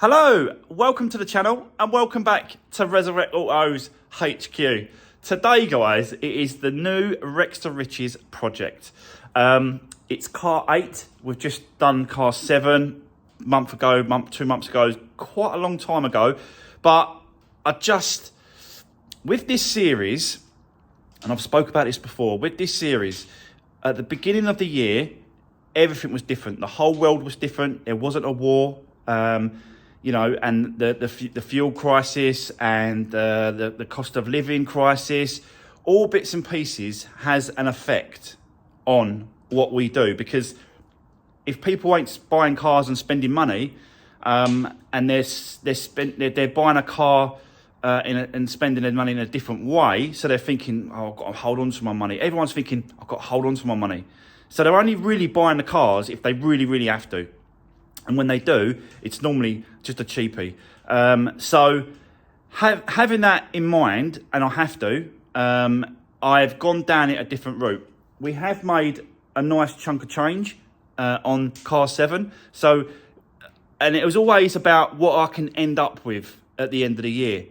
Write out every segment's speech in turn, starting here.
Hello, welcome to the channel and welcome back to Resurwreck Autos HQ. Today, guys, it is the new Rex to Riches project. It's car 8. We've just done car 7 2 months ago, quite a long time ago. But with this series, and I've spoke about this before, with this series, at the beginning of the year, everything was different. The whole world was different. There wasn't a war. And the fuel crisis and the cost of living crisis, all bits and pieces has an effect on what we do. Because if people ain't buying cars and spending money, and they're buying a car and spending their money in a different way, so they're thinking, oh, I've got to hold on to my money. Everyone's thinking, I've got to hold on to my money. So they're only really buying the cars if they really, really have to. And when they do, it's normally just a cheapie. So having that in mind, and I have to, I've gone down it a different route. We have made a nice chunk of change on car 7. So, and it was always about what I can end up with at the end of the year.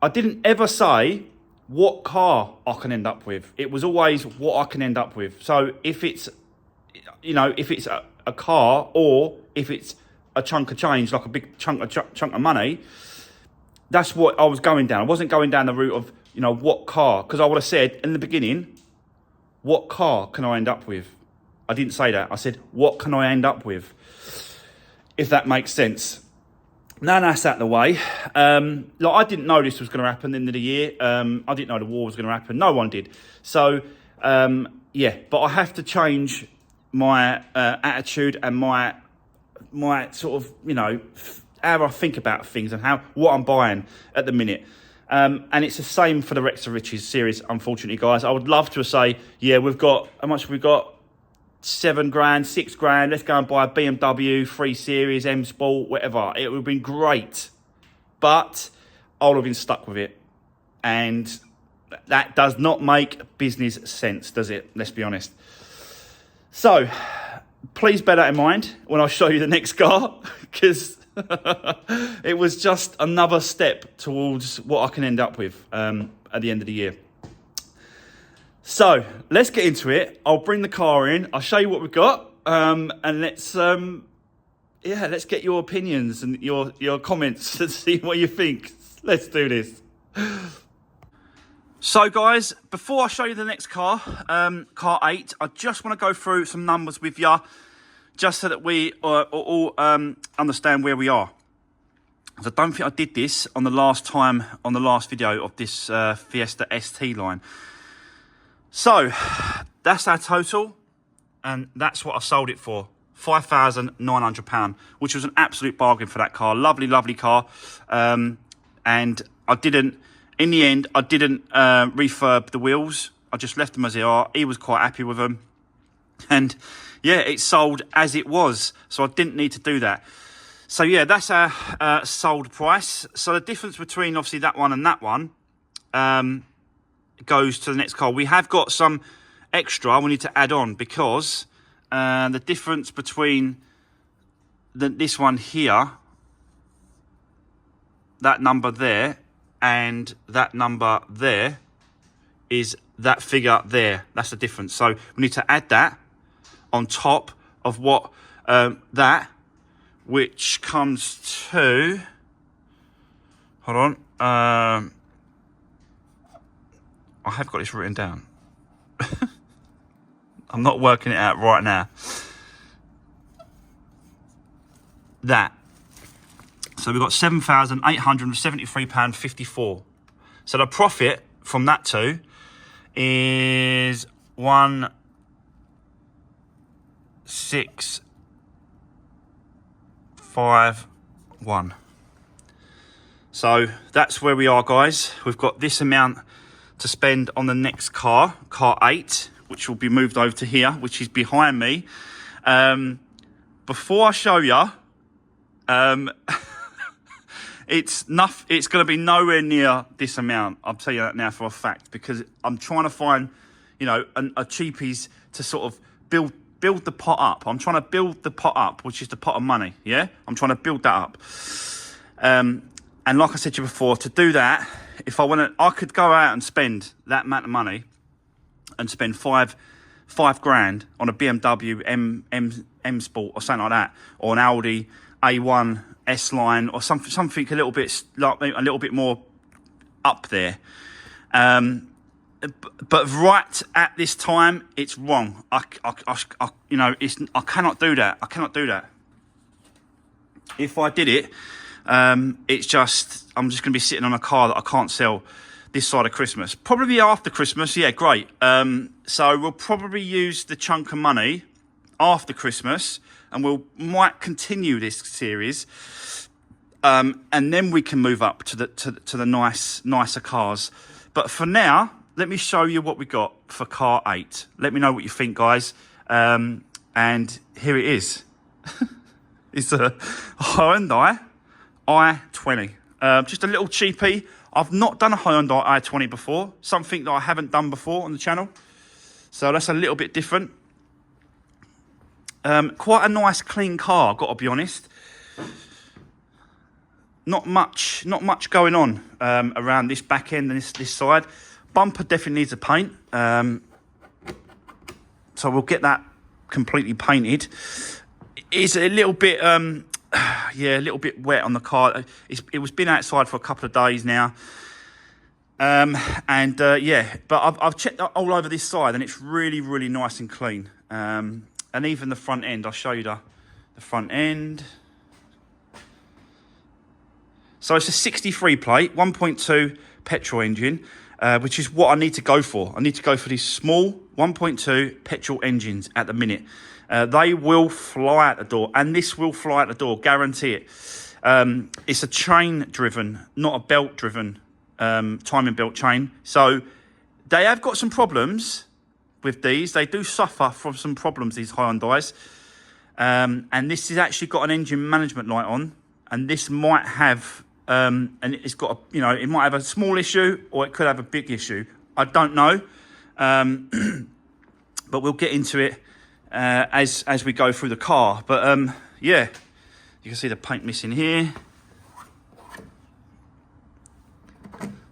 I didn't ever say what car I can end up with. It was always what I can end up with. So if it's, a car, or if it's a chunk of change, like a big chunk of money, that's what I was going down. I wasn't going down the route of, what car, because I would have said in the beginning, what car can I end up with? I didn't say that. I said, what can I end up with? If that makes sense. Now that's out of the way. I didn't know this was going to happen at the end of the year. I didn't know the war was going to happen. No one did. So, but I have to change my attitude and my sort of, how I think about things and what I'm buying at the minute. And it's the same for the Rex to Riches series, unfortunately, guys. I would love to say, yeah, how much have we got? 7 grand, 6 grand. Let's go and buy a BMW 3 Series, M Sport, whatever. It would have been great. But I would have been stuck with it. And that does not make business sense, does it? Let's be honest. So, please bear that in mind when I show you the next car, because it was just another step towards what I can end up with at the end of the year. So, let's get into it. I'll bring the car in. I'll show you what we've got, and let's get your opinions and your comments and see what you think. Let's do this. So guys, before I show you the next car, car 8, I just want to go through some numbers with you, just so that we all understand where we are. I don't think I did this on the last video of this Fiesta ST line. So, that's our total, and that's what I sold it for, £5,900, which was an absolute bargain for that car. Lovely, lovely car. And in the end, I didn't refurb the wheels. I just left them as they are. He was quite happy with them. And yeah, it sold as it was. So I didn't need to do that. So yeah, that's our sold price. So the difference between obviously that one and that one goes to the next car. We have got some extra we need to add on, because the difference between this one here, that number there, and that number there is that figure there. That's the difference. So we need to add that on top of what that, which comes to, hold on, I have got this written down. I'm not working it out right now. That. So we've got £7,873.54. So the profit from that two is 1,651. So that's where we are, guys. We've got this amount to spend on the next car, car 8, which will be moved over to here, which is behind me. Before I show you, it's going to be nowhere near this amount. I'll tell you that now for a fact, because I'm trying to find, a cheapies to sort of build build the pot up. I'm trying to build the pot up, which is the pot of money, yeah? I'm trying to build that up. And like I said to you before, to do that, if I want to, I could go out and spend that amount of money and spend five grand on a BMW M Sport or something like that, or an Audi A1 S line, or something a little bit more up there. But right at this time, it's wrong. I cannot do that. I cannot do that. If I did it, it's just, I'm just going to be sitting on a car that I can't sell this side of Christmas. Probably after Christmas, yeah, great. So we'll probably use the chunk of money after Christmas, and might continue this series, and then we can move up to the nicer cars. But for now, let me show you what we got for car 8. Let me know what you think, guys. And here it is. It's a Hyundai i20. Just a little cheapie. I've not done a Hyundai i20 before. Something that I haven't done before on the channel. So that's a little bit different. Quite a nice, clean car, I've got to be honest. Not much going on around this back end and this side. Bumper definitely needs a paint. So we'll get that completely painted. It's a little bit, a little bit wet on the car. It was been outside for a couple of days now. But I've checked all over this side, and it's really, really nice and clean. And even the front end, I'll show you the front end. So it's a 63 plate, 1.2 petrol engine, which is what I need to go for. I need to go for these small 1.2 petrol engines at the minute. They will fly out the door, and this will fly out the door, guarantee it. It's a chain-driven, not a belt-driven timing belt chain. So they have got some problems with these. They do suffer from some problems, these Hyundais. And this has actually got an engine management light on, and this might have, and it's got, it might have a small issue, or it could have a big issue. I don't know. But we'll get into it as we go through the car. But yeah, you can see the paint missing here.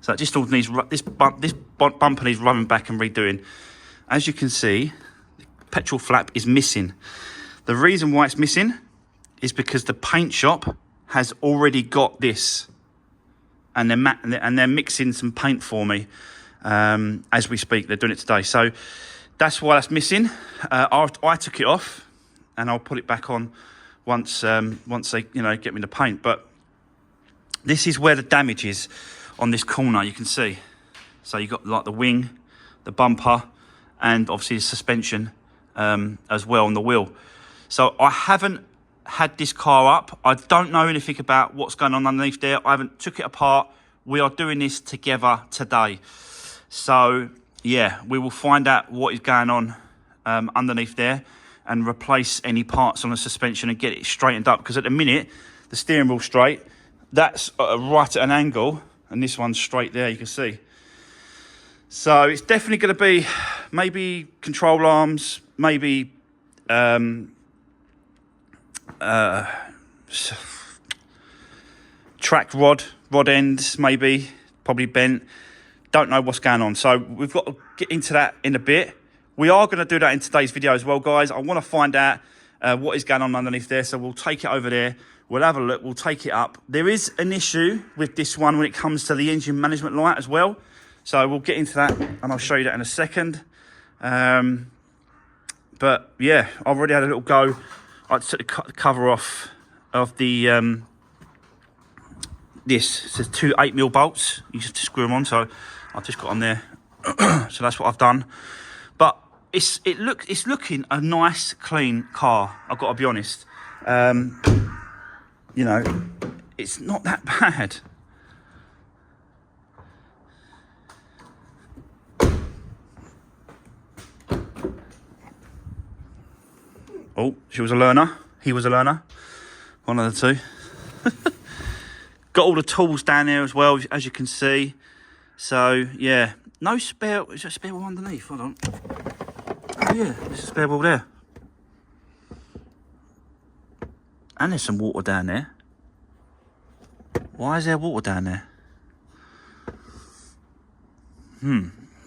So it just all needs, this bumper needs running back and redoing. As you can see, the petrol flap is missing. The reason why it's missing is because the paint shop has already got this, and they're mixing some paint for me as we speak. They're doing it today, so that's why that's missing. I took it off, and I'll put it back on once they get me the paint. But this is where the damage is on this corner. You can see. So you got like the wing, the bumper, and obviously the suspension as well on the wheel. So I haven't had this car up. I don't know anything about what's going on underneath there. I haven't took it apart. We are doing this together today. So yeah, we will find out what is going on underneath there, and replace any parts on the suspension and get it straightened up. Because at the minute, the steering wheel's straight. That's right at an angle, and this one's straight there, you can see. So it's definitely going to be maybe control arms, maybe track rod ends, maybe, probably bent. Don't know what's going on. So we've got to get into that in a bit. We are going to do that in today's video as well, guys. I want to find out what is going on underneath there. So we'll take it over there. We'll have a look. We'll take it up. There is an issue with this one when it comes to the engine management light as well. So we'll get into that, and I'll show you that in a second. But yeah, I've already had a little go. I took the cover off of the this. It says 2 8mm bolts. You just screw them on. So I've just got on there. So that's what I've done. But it's looking a nice, clean car. I've got to be honest. It's not that bad. Oh, she was a learner. He was a learner. One of the two. Got all the tools down there as well, as you can see. So, yeah. No spare... Is there a spare wheel underneath? Hold on. Oh, yeah. There's a spare wheel there. And there's some water down there. Why is there water down there?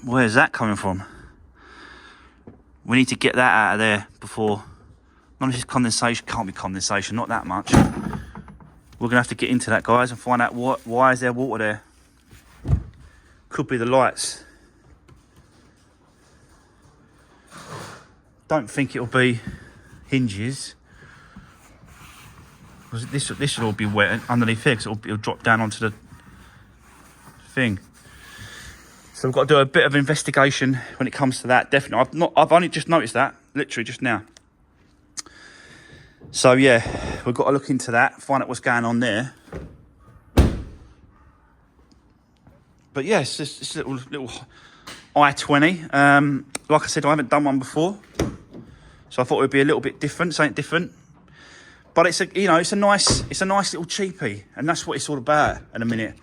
Where's that coming from? We need to get that out of there before... None of this condensation. Can't be condensation, not that much. We're going to have to get into that, guys, and find out why is there water there. Could be the lights. Don't think it'll be hinges. This will all be wet underneath here, because it'll drop down onto the thing. So we've got to do a bit of investigation when it comes to that. Definitely, I've only just noticed that, literally just now. So yeah, we've got to look into that, find out what's going on there. But yeah, it's just a little i20. Like I said, I haven't done one before, so I thought it would be a little bit different, something different. But it's a nice little cheapie, and that's what it's all about in a minute.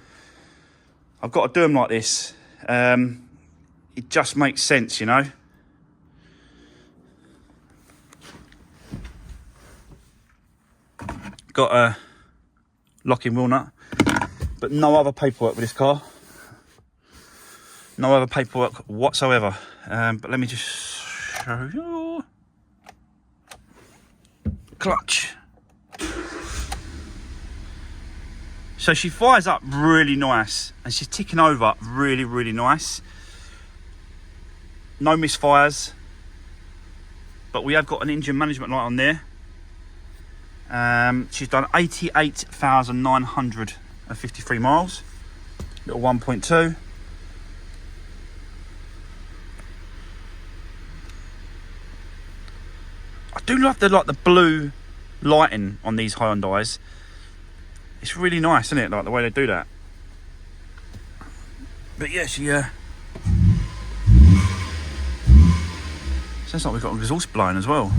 I've got to do them like this. It just makes sense, you know. Got a locking wheel nut, but no other paperwork with this car. No other paperwork whatsoever. But let me just show you. Clutch. So she fires up really nice, and she's ticking over really, really nice. No misfires, but we have got an engine management light on there. She's done 88,953 miles. Little 1.2. I do love the blue lighting on these Hyundais. It's really nice, isn't it? Like the way they do that. But yeah, she sounds like we've got an exhaust blowing as well.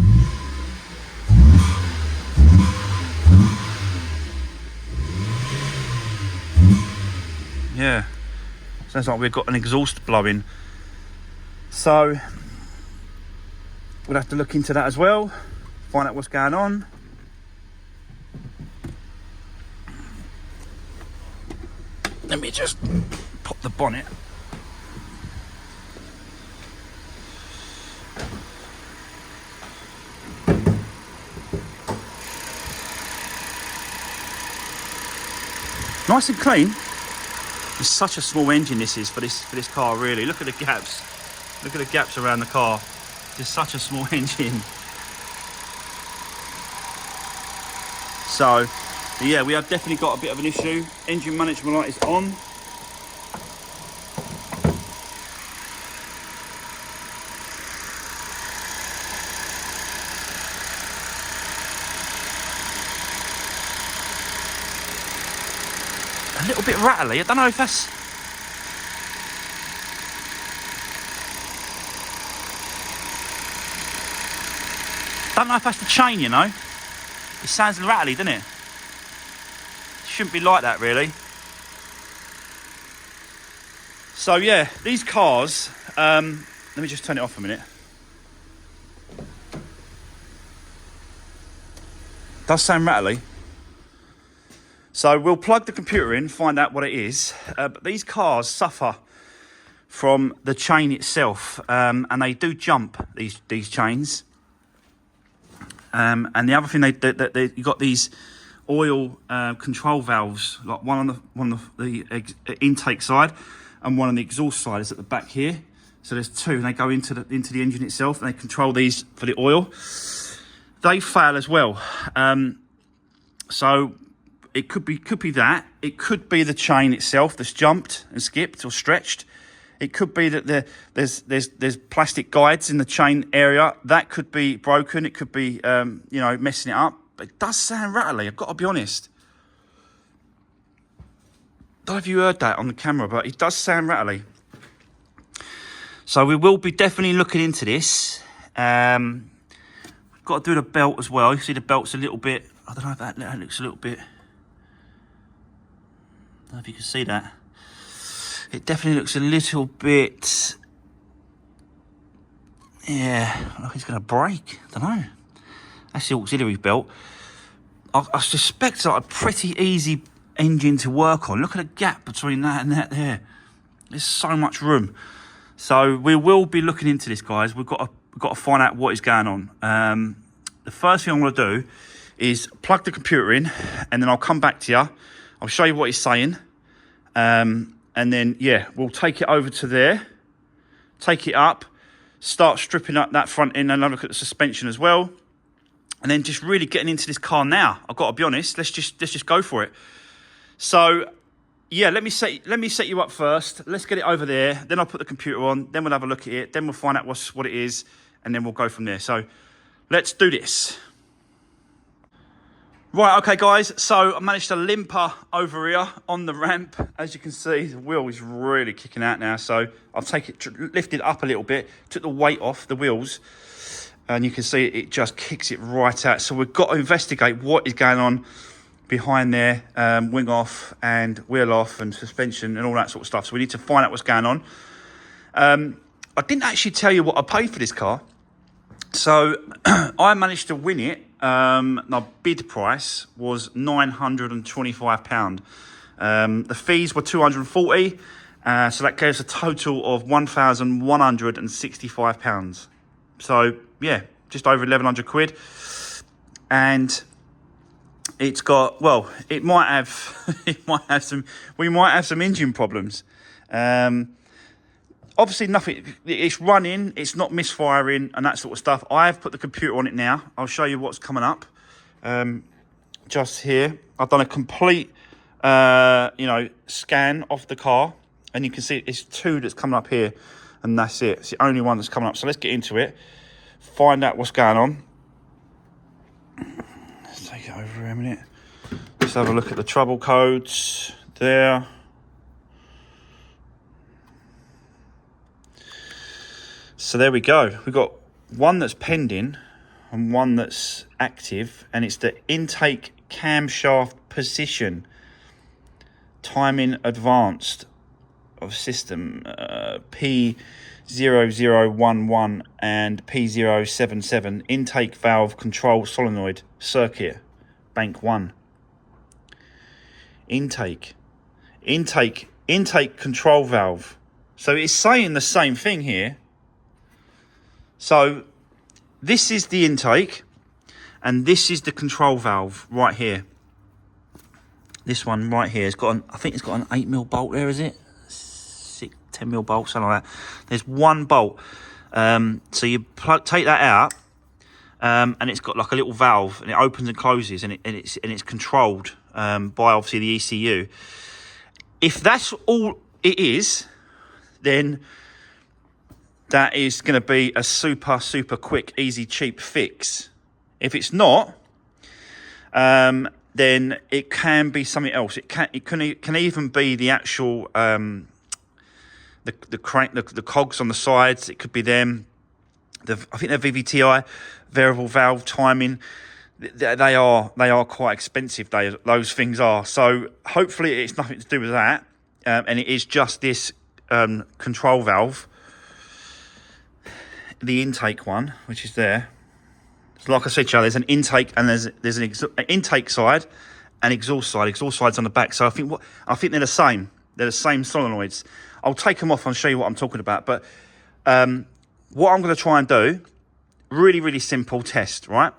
Yeah, sounds like we've got an exhaust blowing. So we'll have to look into that as well, find out what's going on. Let me just pop the bonnet. Nice and clean. It's such a small engine this is for this car, really. Look at the gaps. Look at the gaps around the car. It's such a small engine. So, yeah, we have definitely got a bit of an issue. Engine management light is on. A little bit rattly. I don't know if that's... Don't know if that's the chain, you know. It sounds rattly, doesn't it? Shouldn't be like that, really. So yeah, these cars, let me just turn it off a minute. Does sound rattly. So we'll plug the computer in, find out what it is. But these cars suffer from the chain itself, and they do jump, these chains. And the other thing, you got these oil control valves, like one on the intake side and one on the exhaust side is at the back here. So there's two, and they go into the engine itself, and they control these for the oil. They fail as well. So it could be that. It could be the chain itself that's jumped and skipped or stretched. It could be that there's plastic guides in the chain area that could be broken. It could be messing it up. But it does sound rattly. I've got to be honest. Don't know if you heard that on the camera, but it does sound rattly. So we will be definitely looking into this. We've got to do the belt as well. You see the belt's a little bit. I don't know if that looks a little bit. I don't know if you can see that. It definitely looks a little bit, yeah, like it's going to break. I don't know. That's the auxiliary belt. I suspect it's like a pretty easy engine to work on. Look at the gap between that and that there. There's so much room. So we will be looking into this, guys. We've got to find out what is going on. The first thing I'm going to do is plug the computer in, and then I'll come back to you. I'll show you what he's saying. And then, yeah, we'll take it over to there, take it up, start stripping up that front end, and have a look at the suspension as well. And then just really getting into this car now. I've got to be honest. Let's just go for it. So, yeah, let me set you up first. Let's get it over there. Then I'll put the computer on. Then we'll have a look at it. Then we'll find out what it is, and then we'll go from there. So, let's do this. Right, okay, guys. So I managed to limper over here on the ramp. As you can see, the wheel is really kicking out now. So I'll take it, lift it up a little bit, took the weight off the wheels, and you can see it just kicks it right out. So we've got to investigate what is going on behind there, wing off and wheel off and suspension and all that sort of stuff. So we need to find out what's going on. I didn't actually tell you what I paid for this car. So I managed to win it. My bid price was £925. The fees were £240, so that gave us a total of £1,165. So yeah, just over 1,100 quid. And it's got, well, it might have we might have some engine problems. Obviously nothing, it's running, it's not misfiring and that sort of stuff. I've put the computer on it now. I'll show you what's coming up. Just here, I've done a complete, scan of the car. And you can see it's 2 that's coming up here, and that's it. It's the only one that's coming up. So let's get into it, find out what's going on. Let's take it over here a minute. Let's have a look at the trouble codes there. So there we go. We've got one that's pending and one that's active, and it's the intake camshaft position timing advanced of system P0011 and P077 intake valve control solenoid circuit bank 1. Intake control valve. So it's saying the same thing here. So this is the intake, and this is the control valve right here. This one right here has got I think it's got an 8mm bolt there, is it? 10mm bolt, something like that. There's one bolt. So you take that out, and it's got like a little valve, and it opens and closes, and it's controlled by obviously the ECU. If that's all it is, then that is going to be a super quick, easy, cheap fix. If it's not, then it can be something else. It can even be the actual the cogs on the sides. It could be them. I think they're VVTi, variable valve timing. They are quite expensive. Those things are. So hopefully it's nothing to do with that, and it is just this control valve. The intake one, which is there. So like I said, Charlie, there's an intake and there's an intake side and exhaust side. Exhaust side's on the back. So I think they're the same. They're the same solenoids. I'll take them off and show you what I'm talking about. But what I'm going to try and do, really simple test, right?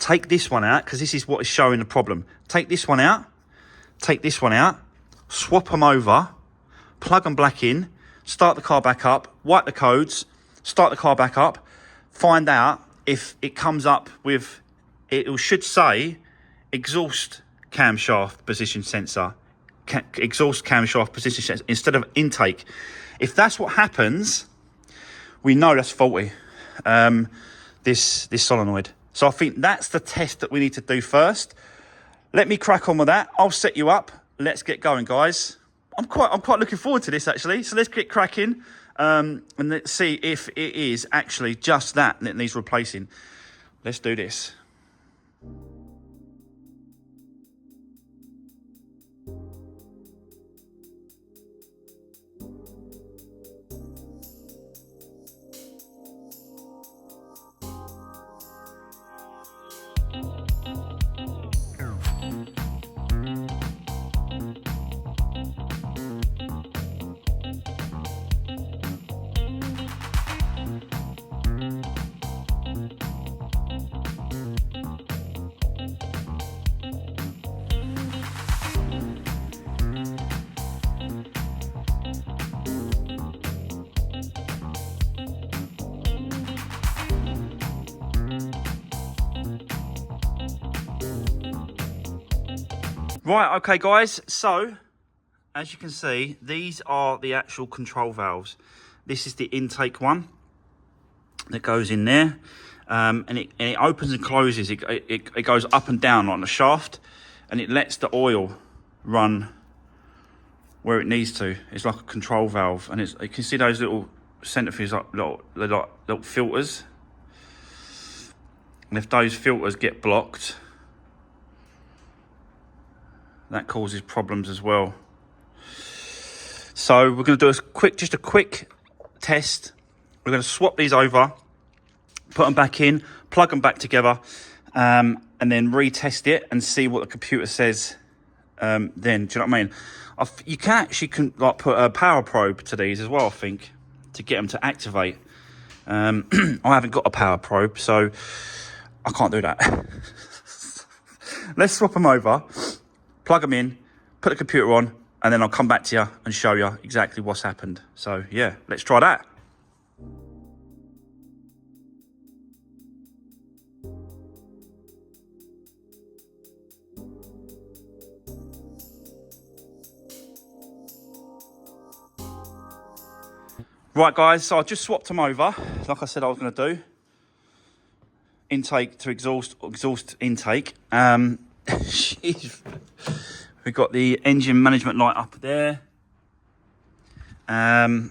Take this one out, because this is what is showing the problem. Take this one out, swap them over, plug them back in, start the car back up, wipe the codes, start the car back up, find out if it comes up with, it should say exhaust camshaft position sensor, exhaust camshaft position sensor instead of intake. If that's what happens, we know that's faulty, this solenoid. So I think that's the test that we need to do first. Let me crack on with that. I'll set you up. Let's get going, guys. I'm quite looking forward to this, actually. So let's get cracking. And let's see if it is actually just that needs replacing. Let's do this. Right, okay guys, so as you can see, these are the actual control valves. This is the intake one that goes in there, and it opens and closes. It goes up and down on the shaft, and it lets the oil run where it needs to. It's like a control valve, and you can see those little centrifuges, like little filters. And if those filters get blocked, that causes problems as well. So we're going to do just a quick test. We're going to swap these over, put them back in, plug them back together, and then retest it and see what the computer says. Then, do you know what I mean? You can actually like put a power probe to these as well, I think, to get them to activate. I haven't got a power probe, so I can't do that. Let's swap them over, plug them in, put the computer on, and then I'll come back to you and show you exactly what's happened. So yeah, let's try that. Right guys, so I just swapped them over, like I said I was going to do. Intake to exhaust intake. We've got the engine management light up there. I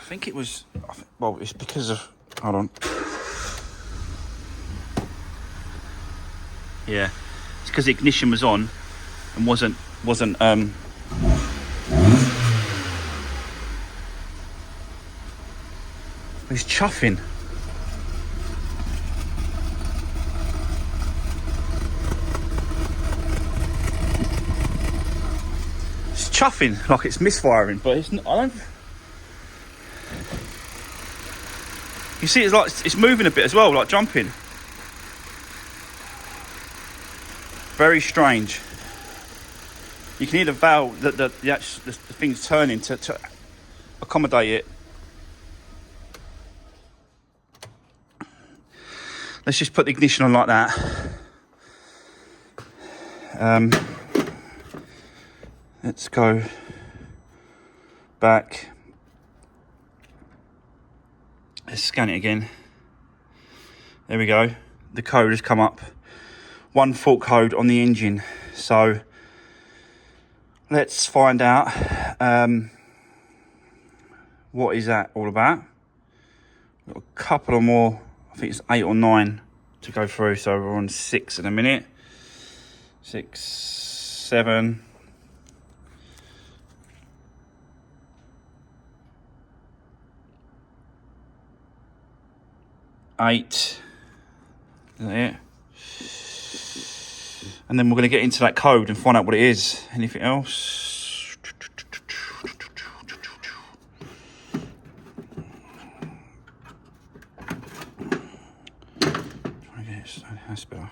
think it was, well, it's because of, hold on. Yeah, it's because the ignition was on and wasn't it's chuffing. It's chuffing like it's misfiring, but it's not. I don't. You see, it's like it's moving a bit as well, like jumping. Very strange. You can hear the valve, the thing's turning to accommodate it. Let's just put the ignition on like that. Let's go back. Let's scan it again. There we go. The code has come up. One fault code on the engine. So let's find out what is that all about. Got a couple of more. I think it's 8 or 9 to go through, so we're on 6 in a minute. 6, 7. 8. Is that it? And then we're going to get into that code and find out what it is. Anything else? That's better.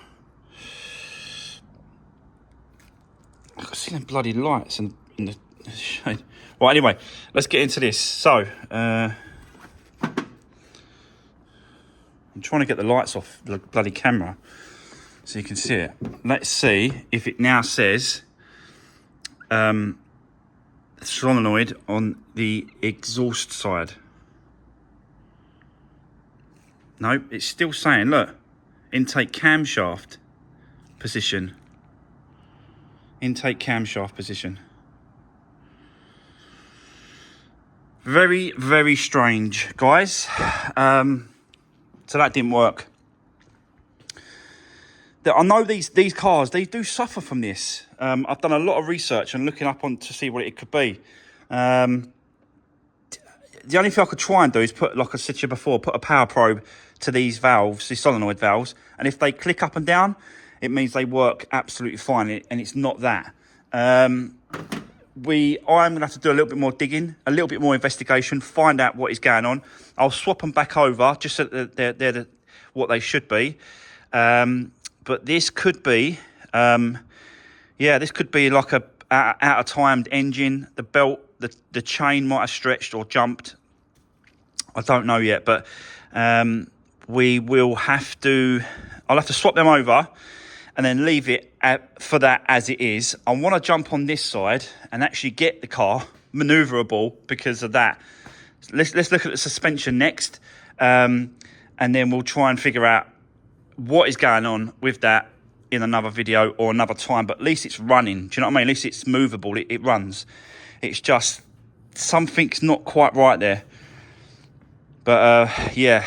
I can see them bloody lights in the shade. Well, anyway, let's get into this. So, I'm trying to get the lights off the bloody camera so you can see it. Let's see if it now says solenoid on the exhaust side. No, it's still saying, look, intake camshaft position. Intake camshaft position. Very, very strange, guys. So that didn't work. I know these cars, they do suffer from this. I've done a lot of research and looking up on to see what it could be. The only thing I could try and do is put, like I said to you before, put a power probe to these valves, these solenoid valves, and if they click up and down, it means they work absolutely fine, and it's not that. I'm going to have to do a little bit more digging, a little bit more investigation, find out what is going on. I'll swap them back over just so that they're what they should be. But this could be, this could be like a out-of-timed engine. The belt, the chain might have stretched or jumped. I don't know yet, but I'll have to swap them over and then leave it for that as it is. I want to jump on this side and actually get the car manoeuvrable because of that. Let's look at the suspension next, and then we'll try and figure out what is going on with that in another video or another time. But at least it's running. Do you know what I mean? At least it's movable. It runs. It's just something's not quite right there. But yeah,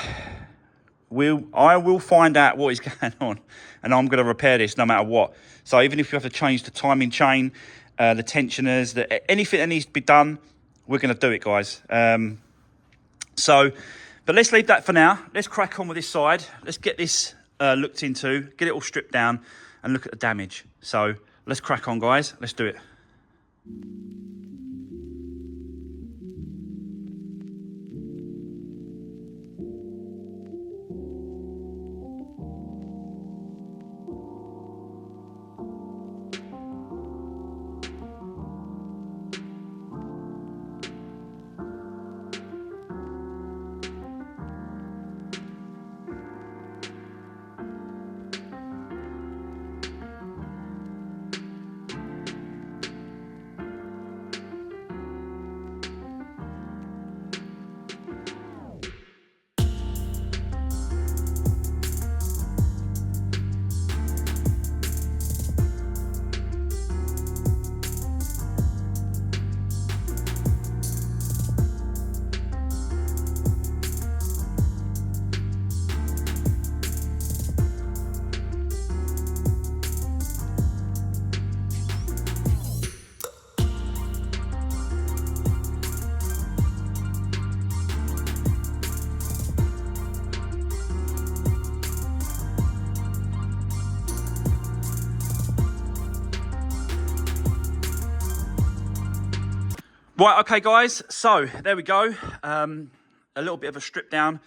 I will find out what is going on, and I'm going to repair this no matter what. So even if you have to change the timing chain, the tensioners, anything that needs to be done, we're going to do it, guys. But let's leave that for now. Let's crack on with this side. Let's get this looked into, get it all stripped down, and look at the damage. So let's crack on, guys. Let's do it. Right, okay, guys, so there we go. A little bit of a strip down.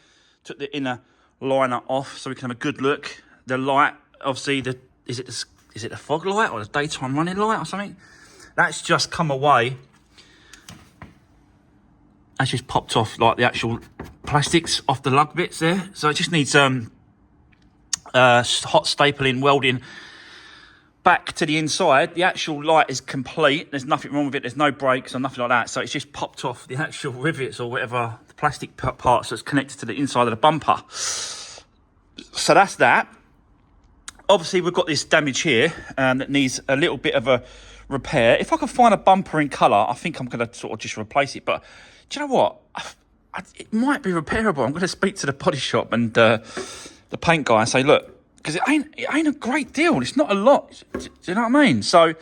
Took the inner liner off so we can have a good look. The light, obviously, is it the fog light or the daytime running light or something? That's just come away. That's just popped off, like the actual plastics off the lug bits there. So it just needs hot stapling, welding back to the inside. The actual light is complete. There's nothing wrong with it. There's no brakes or nothing like that. So it's just popped off the actual rivets or whatever, the plastic parts that's connected to the inside of the bumper. So that's that. Obviously, we've got this damage here that needs a little bit of a repair. If I can find a bumper in colour, I think I'm going to sort of just replace it. But do you know what? It might be repairable. I'm going to speak to the body shop and the paint guy and say, look, because it ain't a great deal. It's not a lot. Do you know what I mean? So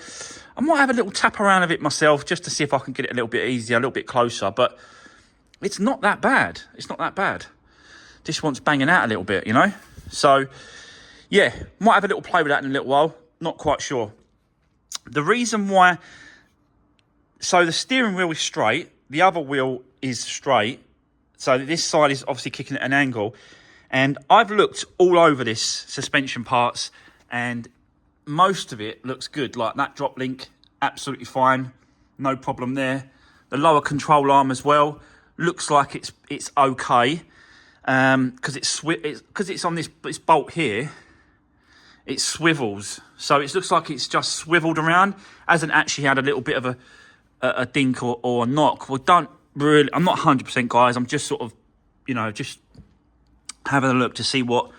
I might have a little tap around of it myself just to see if I can get it a little bit easier, a little bit closer. But it's not that bad. It's not that bad. This one's banging out a little bit, you know? So, yeah, might have a little play with that in a little while. Not quite sure. The reason why... So the steering wheel is straight. The other wheel is straight. So this side is obviously kicking at an angle. And I've looked all over this suspension parts and most of it looks good. Like that drop link, absolutely fine. No problem there. The lower control arm as well looks like it's okay. Because it's on this bolt here. It swivels. So it looks like it's just swiveled around. Hasn't actually had a little bit of a dink or a knock. Well, I'm not 100%, guys. I'm just sort of, just having a look to see what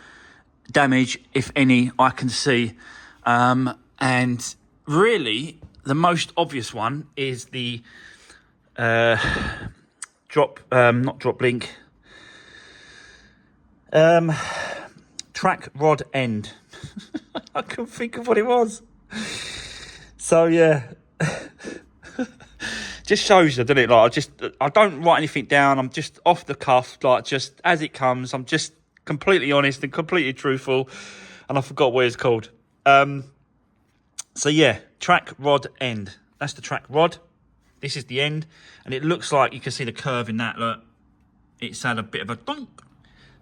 damage, if any, I can see. And really, the most obvious one is the not drop link, track rod end. I couldn't think of what it was. So yeah, just shows you, doesn't it? Like I don't write anything down. I'm just off the cuff, like just as it comes. I'm just completely honest and completely truthful, and I forgot what it's called. So yeah, track rod end. That's the track rod. This is the end, and it looks like you can see the curve in that. Look, it's had a bit of a donk.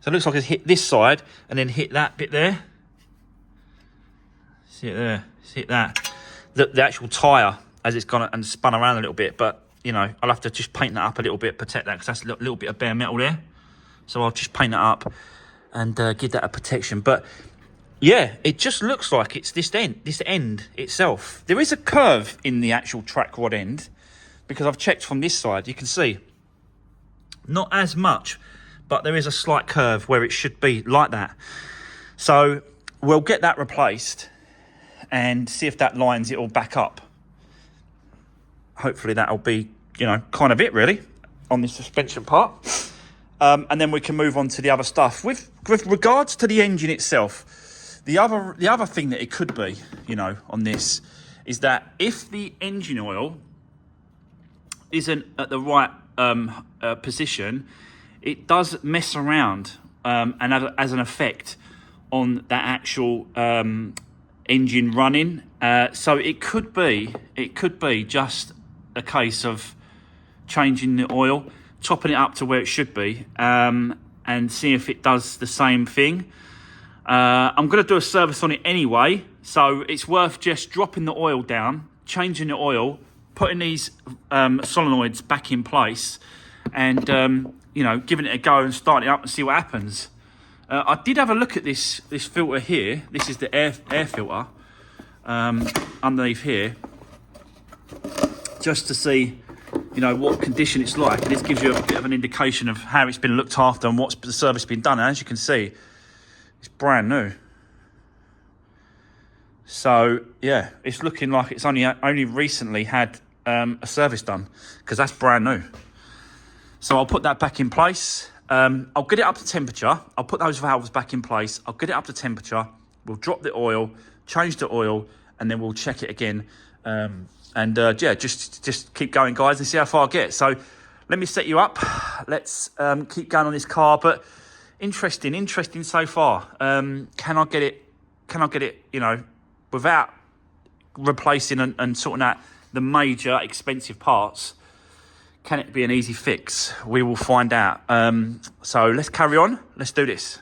So it looks like it's hit this side and then hit that bit there. See it there? See it that? The actual tyre as it's gone and spun around a little bit, but I'll have to just paint that up a little bit, protect that, because that's a little bit of bare metal there. So I'll just paint that up and give that a protection. But Yeah, it just looks like it's this end itself. There is a curve in the actual track rod end, because I've checked from this side. You can see not as much, but there is a slight curve where it should be like that. So we'll get that replaced and see if that lines it all back up. Hopefully that'll be, you know, kind of it really on the suspension part. And then we can move on to the other stuff. With regards to the engine itself, the other thing that it could be, you know, on this is that if the engine oil isn't at the right position, it does mess around and as an effect on that actual engine running. So it could be just a case of changing the oil, topping it up to where it should be, and see if it does the same thing. I'm going to do a service on it anyway, so it's worth just dropping the oil down, changing the oil, putting these solenoids back in place, and you know, giving it a go and starting it up and see what happens. I did have a look at this filter here. This is the air filter underneath here, just to see, you know, what condition it's like. And this gives you a bit of an indication of how it's been looked after and what's the service been done. And as you can see, it's brand new. So yeah, it's looking like it's only recently had a service done, because that's brand new. So I'll put that back in place. I'll get it up to temperature. I'll put those valves back in place. I'll get it up to temperature. We'll drop the oil, change the oil, and then we'll check it again. Yeah, just keep going, guys, and see how far I get. So let me set you up. Let's keep going on this car. But interesting so far. Can I get it? You know, without replacing and sorting out the major expensive parts. Can it be an easy fix? We will find out. So let's carry on. Let's do this.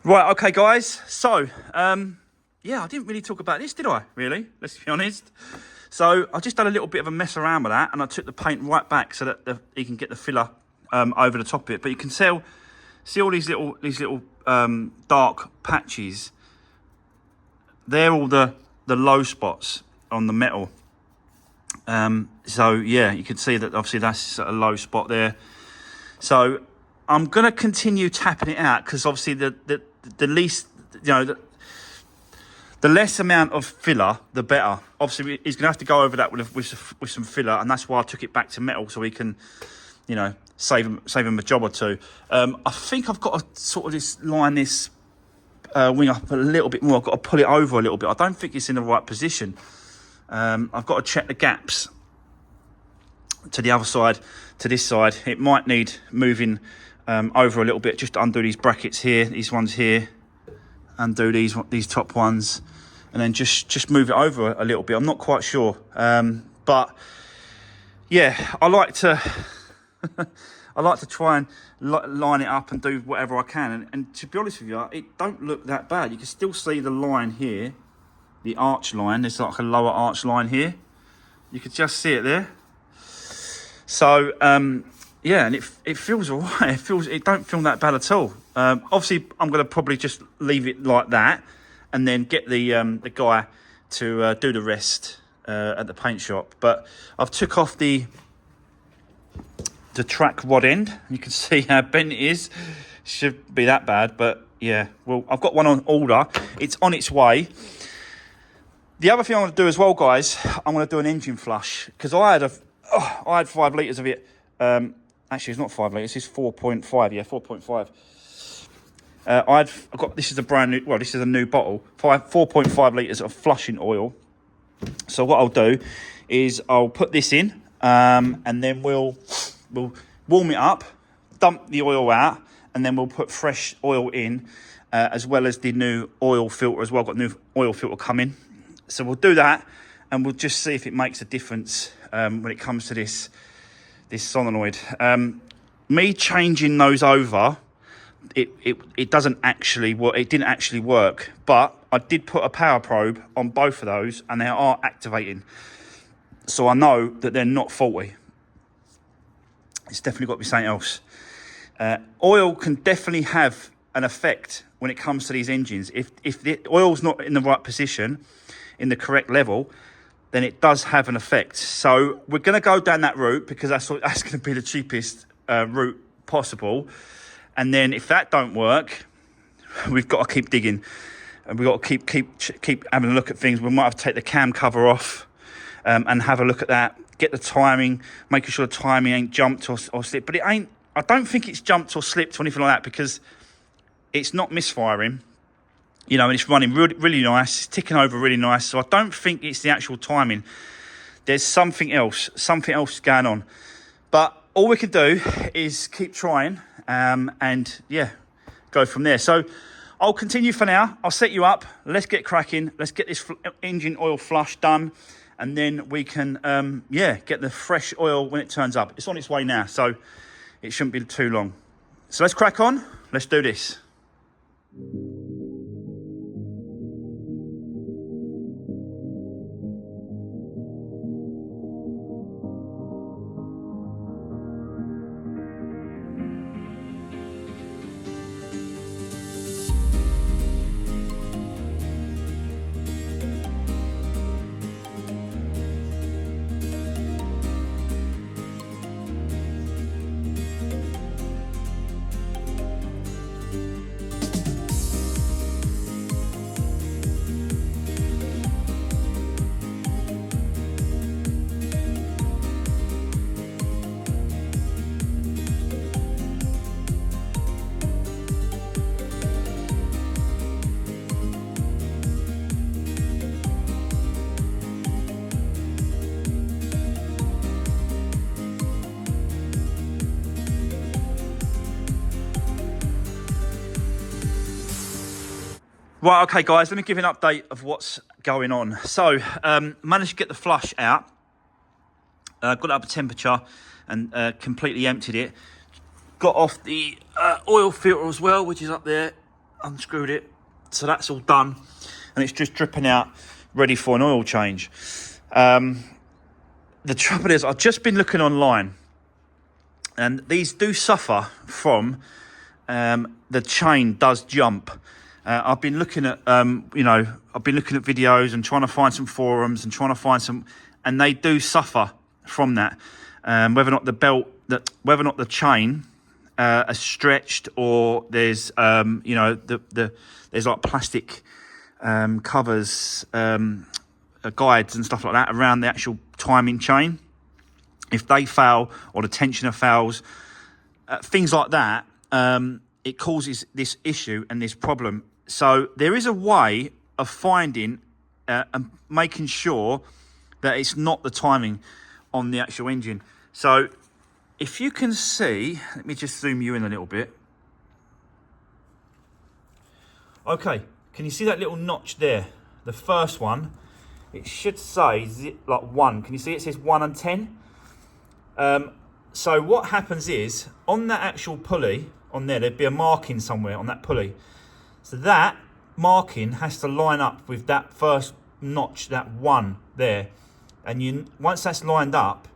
Right, okay, guys. So, yeah, I didn't really talk about this, did I? Really? Let's be honest. So, I just done a little bit of a mess around with that, and I took the paint right back so that you can get the filler over the top of it. But you can see all these little dark patches. They're all the low spots on the metal. So yeah, you can see that obviously that's a low spot there. So I'm gonna continue tapping it out because obviously the least, you know, the less amount of filler, the better. Obviously, he's gonna have to go over that with some filler, and that's why I took it back to metal so we can, you know, save him a job or two. I think I've got to sort of just line this wing up a little bit more. I've got to pull it over a little bit. I don't think it's in the right position. I've got to check the gaps to the other side, to this side. It might need moving over a little bit, just to undo these brackets here, these ones here, undo these top ones, and then just move it over a little bit. I'm not quite sure, but yeah, I like to try and line it up and do whatever I can. And to be honest with you, it don't look that bad. You can still see the line here, the arch line. There's like a lower arch line here. You could just see it there. So yeah, and it feels all right. It don't feel that bad at all. Obviously, I'm going to probably just leave it like that, and then get the guy to do the rest at the paint shop. But I've took off the track rod end. You can see how bent it is. Should be that bad, but yeah. Well, I've got one on order. It's on its way. The other thing I'm going to do as well, guys, I'm going to do an engine flush, because I had 5 litres of it. Actually, it's not 5 litres. It's 4.5. Yeah, 4.5. I've got, this is a brand new. Well, this is a new bottle. 4.5 litres of flushing oil. So what I'll do is I'll put this in, and then we'll warm it up, dump the oil out, and then we'll put fresh oil in, as well as the new oil filter as well. I've got new oil filter coming. So we'll do that, and we'll just see if it makes a difference when it comes to this solenoid. Me changing those over, it doesn't actually work. It didn't actually work, but I did put a power probe on both of those, and they are activating. So I know that they're not faulty. It's definitely got to be something else. Oil can definitely have an effect when it comes to these engines. If the oil's not in the right position, in the correct level, then it does have an effect. So we're going to go down that route, because that's going to be the cheapest route possible. And then if that don't work, we've got to keep digging, and we've got to keep having a look at things. We might have to take the cam cover off and have a look at that, get the timing, making sure the timing ain't jumped or slipped. But it ain't. I don't think it's jumped or slipped or anything like that, because it's not misfiring. You know, and it's running really, really nice. It's ticking over really nice. So I don't think it's the actual timing. There's something else going on. But all we can do is keep trying, and yeah, go from there. So I'll continue for now. I'll set you up. Let's get cracking. Let's get this engine oil flush done, and then we can, yeah, get the fresh oil when it turns up. It's on its way now, so it shouldn't be too long. So let's crack on. Let's do this. Right, okay, guys, let me give you an update of what's going on. So, managed to get the flush out. Got it up a temperature and completely emptied it. Got off the oil filter as well, which is up there. unscrewed it. So that's all done. And it's just dripping out, ready for an oil change. The trouble is, I've just been looking online. And these do suffer from the chain does jump. I've been looking at, I've been looking at videos and trying to find some forums and trying to find some, and they do suffer from that. Whether or not whether or not the chain are stretched, or there's, there's like plastic covers, guides and stuff like that around the actual timing chain. If they fail, or the tensioner fails, things like that, it causes this issue and this problem. So there is a way of finding and making sure that it's not the timing on the actual engine. So if you can see, let me just zoom you in a little bit. Okay, can you see that little notch there? The first one, it should say like 1. Can you see it says 1 and 10? So what happens is, on that actual pulley, on there'd be a marking somewhere on that pulley. So that marking has to line up with that first notch, that 1 there. And once that's lined up,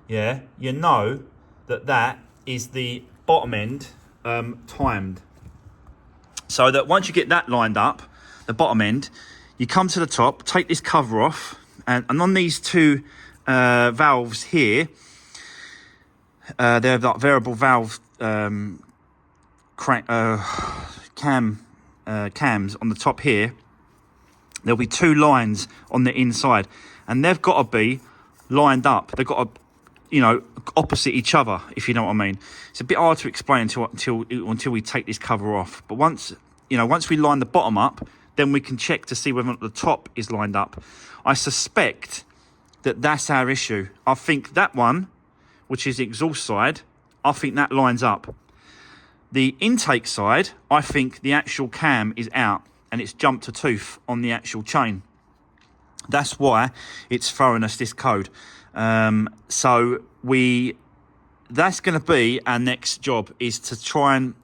yeah, you know that is the bottom end timed. So that once you get that lined up, the bottom end, you come to the top, take this cover off, and on these two valves here, they're like variable valve cams on the top here. There'll be 2 lines on the inside, and they've got to be lined up. They've got to, opposite each other, if you know what I mean. It's a bit hard to explain until we take this cover off. But once we line the bottom up, then we can check to see whether or not the top is lined up. I suspect that that's our issue. I think that one, which is the exhaust side, I think that lines up. The intake side, I think the actual cam is out and it's jumped a tooth on the actual chain. That's why it's throwing us this code. So that's going to be our next job, is to try and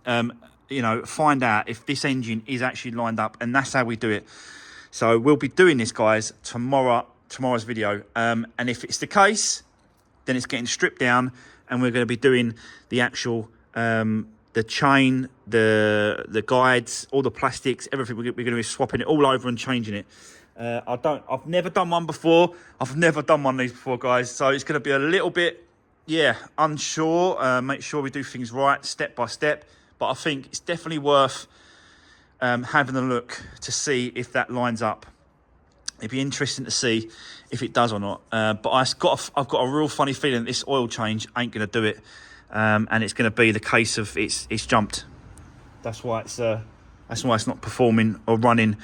find out if this engine is actually lined up, and that's how we do it. So we'll be doing this, guys, tomorrow's video, and if it's the case, then it's getting stripped down, and we're going to be doing the actual the chain, the guides, all the plastics, everything. We're going to be swapping it all over and changing it. I've never done one before. I've never done one of these before, guys. So it's going to be a little bit, unsure. Make sure we do things right, step by step. But I think it's definitely worth having a look to see if that lines up. It'd be interesting to see if it does or not. But I've got a real funny feeling that this oil change ain't going to do it, and it's going to be the case of it's jumped. That's why it's not performing or running.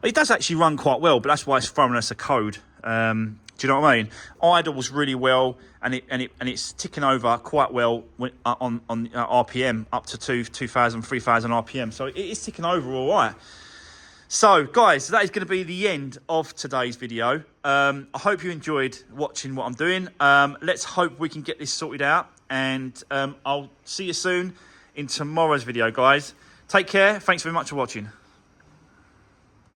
It does actually run quite well, but that's why it's throwing us a code. Do you know what I mean? Idles really well, and it's ticking over quite well on RPM up to 2,000, 3,000 RPM. So it is ticking over all right. So, guys, that is going to be the end of today's video. I hope you enjoyed watching what I'm doing. Let's hope we can get this sorted out, and I'll see you soon in tomorrow's video, guys. Take care. Thanks very much for watching.